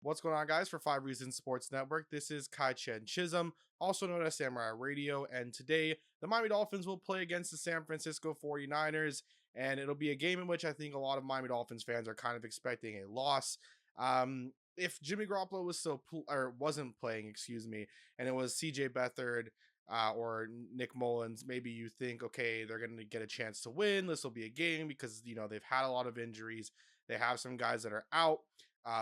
What's going on, guys? For 5 Reasons Sports Network, this is Kai Chen Chisholm, also known as Samurai Radio, and today the Miami Dolphins will play against the San Francisco 49ers, and it'll be a game in which I think a lot of Miami Dolphins fans are kind of expecting a loss. If Jimmy Garoppolo was still or wasn't playing, excuse me, and it was CJ Beathard or Nick Mullins, maybe you think, okay, they're going to get a chance to win. This will be a game because they've had a lot of injuries. They have some guys that are out.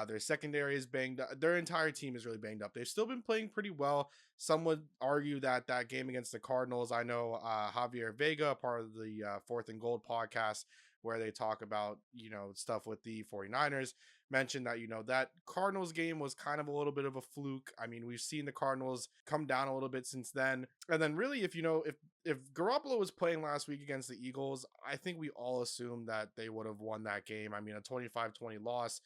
Their secondary is banged up. Their entire team is really banged up. They've still been playing pretty well. Some would argue that that game against the Cardinals, I know Javier Vega, part of the Fourth and Gold podcast, where they talk about, stuff with the 49ers, mentioned that, that Cardinals game was kind of a little bit of a fluke. I mean, we've seen the Cardinals come down a little bit since then. And then really, if Garoppolo was playing last week against the Eagles, I think we all assumed that they would have won that game. I mean, a 25-20 loss.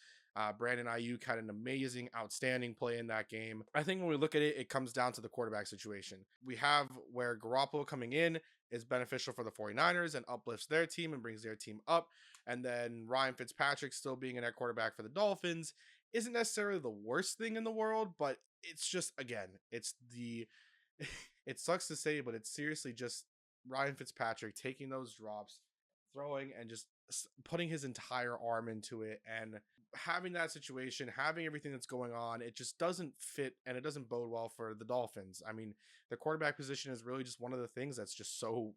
Brandon Ayuk had an amazing, outstanding play in that game. I think when we look at it, it comes down to the quarterback situation. We have where Garappolo coming in is beneficial for the 49ers and uplifts their team and brings their team up. And then Ryan Fitzpatrick still being in at quarterback for the Dolphins isn't necessarily the worst thing in the world, but it's just, again, it's the, it sucks to say, but it's seriously just Ryan Fitzpatrick taking those drops, throwing, and just putting his entire arm into it, and having that situation, having everything that's going on, it just doesn't fit and it doesn't bode well for the Dolphins. I mean, the quarterback position is really just one of the things that's just so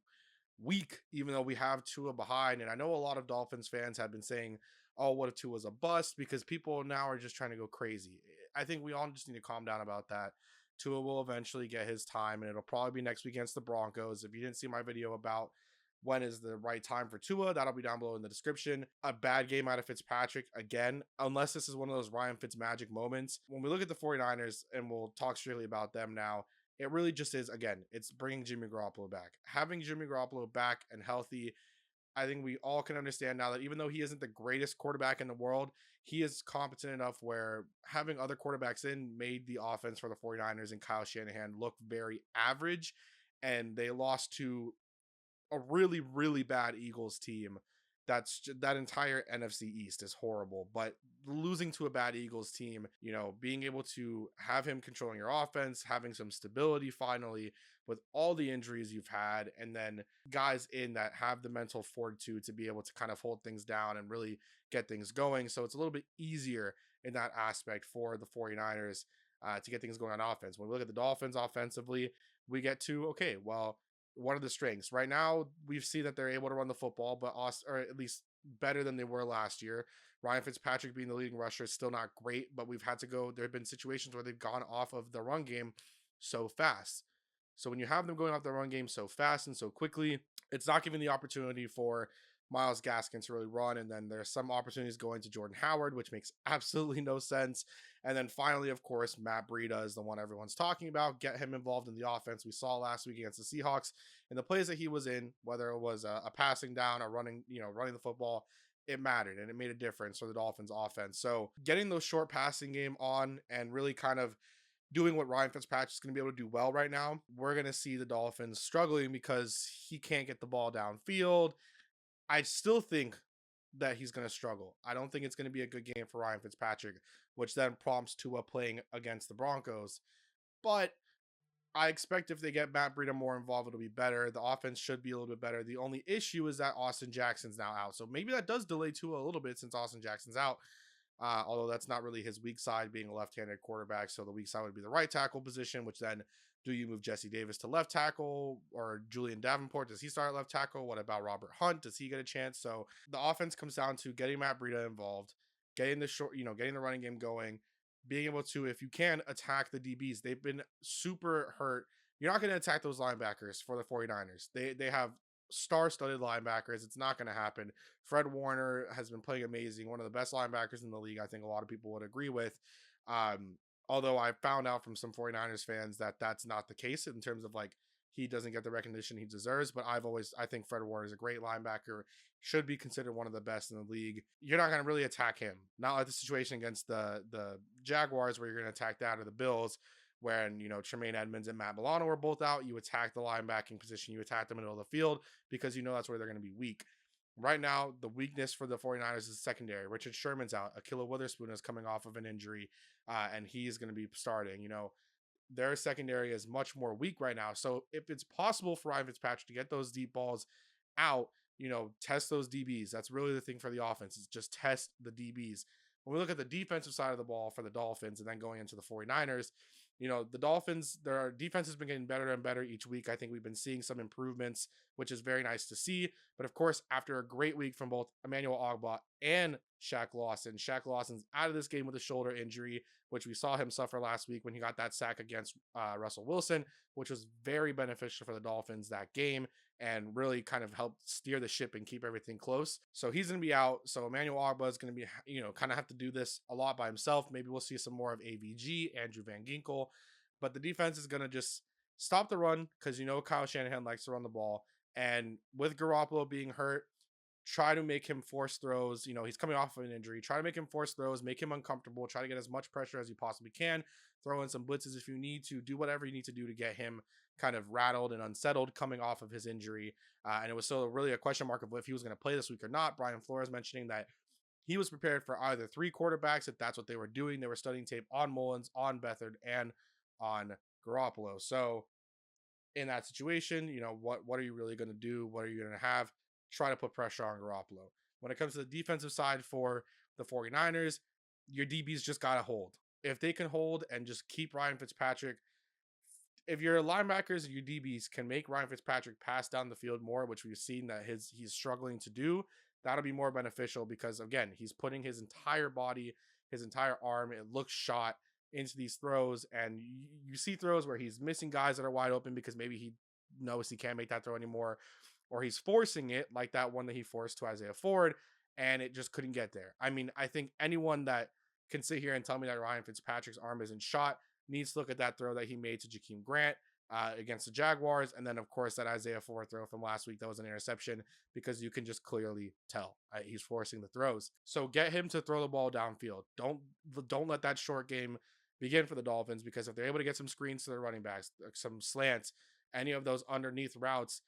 weak, even though we have Tua behind. And I know a lot of Dolphins fans have been saying, oh, what if Tua's a bust? Because people now are just trying to go crazy. I think we all just need to calm down about that. Tua will eventually get his time, and it'll probably be next week against the Broncos. If you didn't see my video about when is the right time for Tua, that'll be down below in the description. A bad game out of Fitzpatrick, again, unless this is one of those Ryan Fitzmagic moments. When we look at the 49ers, and we'll talk strictly about them now, it really just is, again, it's bringing Jimmy Garoppolo back. Having Jimmy Garoppolo back and healthy, I think we all can understand now that even though he isn't the greatest quarterback in the world, he is competent enough where having other quarterbacks in made the offense for the 49ers and Kyle Shanahan look very average. And they lost to a really, really bad Eagles team. That entire NFC East is horrible, but losing to a bad Eagles team, being able to have him controlling your offense, having some stability finally with all the injuries you've had, and then guys in that have the mental fortitude to be able to kind of hold things down and really get things going. So it's a little bit easier in that aspect for the 49ers to get things going on offense. When we look at the Dolphins offensively, we get to, okay, well, what are the strengths? Right now, we see that they're able to run the football, but or at least better than they were last year. Ryan Fitzpatrick being the leading rusher is still not great, but we've had to go. There have been situations where they've gone off of the run game so fast. So when you have them going off the run game so fast and so quickly, it's not giving the opportunity for Myles Gaskin to really run. And then there's some opportunities going to Jordan Howard, which makes absolutely no sense. And then finally, of course, Matt Breida is the one everyone's talking about. Get him involved in the offense. We saw last week against the Seahawks and the plays that he was in, whether it was a passing down or running the football, it mattered and it made a difference for the Dolphins offense. So getting those short passing game on and really kind of doing what Ryan Fitzpatrick is going to be able to do well right now, we're going to see the Dolphins struggling because he can't get the ball downfield. I still think that he's going to struggle. I don't think it's going to be a good game for Ryan Fitzpatrick, which then prompts Tua playing against the Broncos. But I expect if they get Matt Breida more involved, it'll be better. The offense should be a little bit better. The only issue is that Austin Jackson's now out. So maybe that does delay Tua a little bit since Austin Jackson's out. Although that's not really his weak side, being a left-handed quarterback. So the weak side would be the right tackle position, which then do you move Jesse Davis to left tackle, or Julian Davenport? Does he start at left tackle? What about Robert Hunt? Does he get a chance? So the offense comes down to getting Matt Breida involved, getting getting the running game going, being able to, if you can, attack the DBs. They've been super hurt. You're not going to attack those linebackers for the 49ers. They have star-studded linebackers. It's not going to happen. Fred Warner has been playing amazing. One of the best linebackers in the league. I think a lot of people would agree with. Although I found out from some 49ers fans that that's not the case in terms of he doesn't get the recognition he deserves. But I think Fred Warner is a great linebacker, should be considered one of the best in the league. You're not going to really attack him. Not like the situation against the Jaguars where you're going to attack that, or the Bills when, Tremaine Edmonds and Matt Milano were both out. You attack the linebacking position. You attack them in the middle of the field because that's where they're going to be weak. Right now, the weakness for the 49ers is secondary. Richard Sherman's out. Akilla Witherspoon is coming off of an injury, and he's going to be starting. Their secondary is much more weak right now. So if it's possible for Ryan Fitzpatrick to get those deep balls out, test those DBs. That's really the thing for the offense is just test the DBs. When we look at the defensive side of the ball for the Dolphins and then going into the 49ers, the Dolphins, their defense has been getting better and better each week. I think we've been seeing some improvements, which is very nice to see. But of course, after a great week from both Emmanuel Ogbah and Shaq Lawson's out of this game with a shoulder injury, which we saw him suffer last week when he got that sack against Russell Wilson, which was very beneficial for the Dolphins that game and really kind of helped steer the ship and keep everything close. So he's going to be out. So Emmanuel Ogbah is going to be, kind of have to do this a lot by himself. Maybe we'll see some more of AVG, Andrew Van Ginkel, but the defense is going to just stop the run because Kyle Shanahan likes to run the ball. And with Garappolo being hurt, try to make him force throws. He's coming off of an injury. Try to make him force throws, make him uncomfortable, try to get as much pressure as you possibly can. Throw in some blitzes if you need to. Do whatever you need to do to get him kind of rattled and unsettled coming off of his injury. And it was still really a question mark of if he was going to play this week or not. Brian Flores mentioning that he was prepared for either three quarterbacks if that's what they were doing. They were studying tape on Mullins, on Beathard, and on Garappolo. So in that situation, what are you really going to do? What are you going to have? Try to put pressure on Garoppolo. When it comes to the defensive side for the 49ers, your DBs just got to hold. If they can hold and just keep Ryan Fitzpatrick, if your linebackers and your DBs can make Ryan Fitzpatrick pass down the field more, which we've seen that he's struggling to do, that'll be more beneficial because, again, he's putting his entire body, his entire arm, it looks shot into these throws. And you see throws where he's missing guys that are wide open because maybe he knows he can't make that throw anymore, or he's forcing it like that one that he forced to Isaiah Ford, and it just couldn't get there. I mean, I think anyone that can sit here and tell me that Ryan Fitzpatrick's arm isn't shot needs to look at that throw that he made to Jakeem Grant against the Jaguars. And then, of course, that Isaiah Ford throw from last week that was an interception because you can just clearly tell he's forcing the throws. So get him to throw the ball downfield. Don't let that short game begin for the Dolphins, because if they're able to get some screens to their running backs, some slants, any of those underneath routes,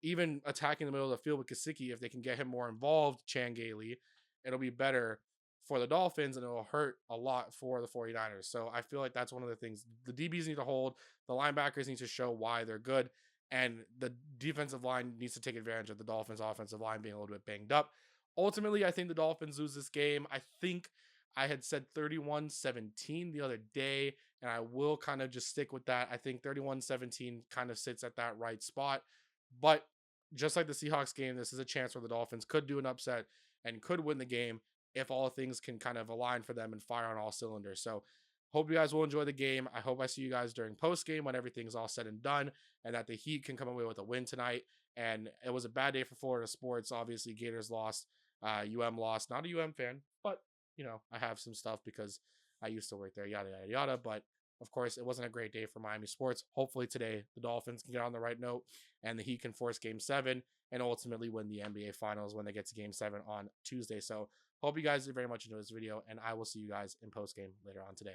even attacking the middle of the field with Gesicki, if they can get him more involved, Chan Gailey, it'll be better for the Dolphins and it'll hurt a lot for the 49ers. So I feel like that's one of the things the DBs need to hold. The linebackers need to show why they're good. And the defensive line needs to take advantage of the Dolphins' offensive line being a little bit banged up. Ultimately, I think the Dolphins lose this game. I think I had said 31-17 the other day, and I will kind of just stick with that. I think 31-17 kind of sits at that right spot. But just like the Seahawks game, this is a chance where the Dolphins could do an upset and could win the game if all things can kind of align for them and fire on all cylinders. So hope you guys will enjoy the game. I hope I see you guys during post game when everything's all said and done, and that the Heat can come away with a win tonight. And it was a bad day for Florida sports. Obviously, Gators lost, lost. Not a fan, but I have some stuff because I used to work there, yada, yada, yada. But of course, it wasn't a great day for Miami sports. Hopefully today, the Dolphins can get on the right note and the Heat can force game 7 and ultimately win the NBA finals when they get to game 7 on Tuesday. So hope you guys very much enjoyed this video, and I will see you guys in post game later on today.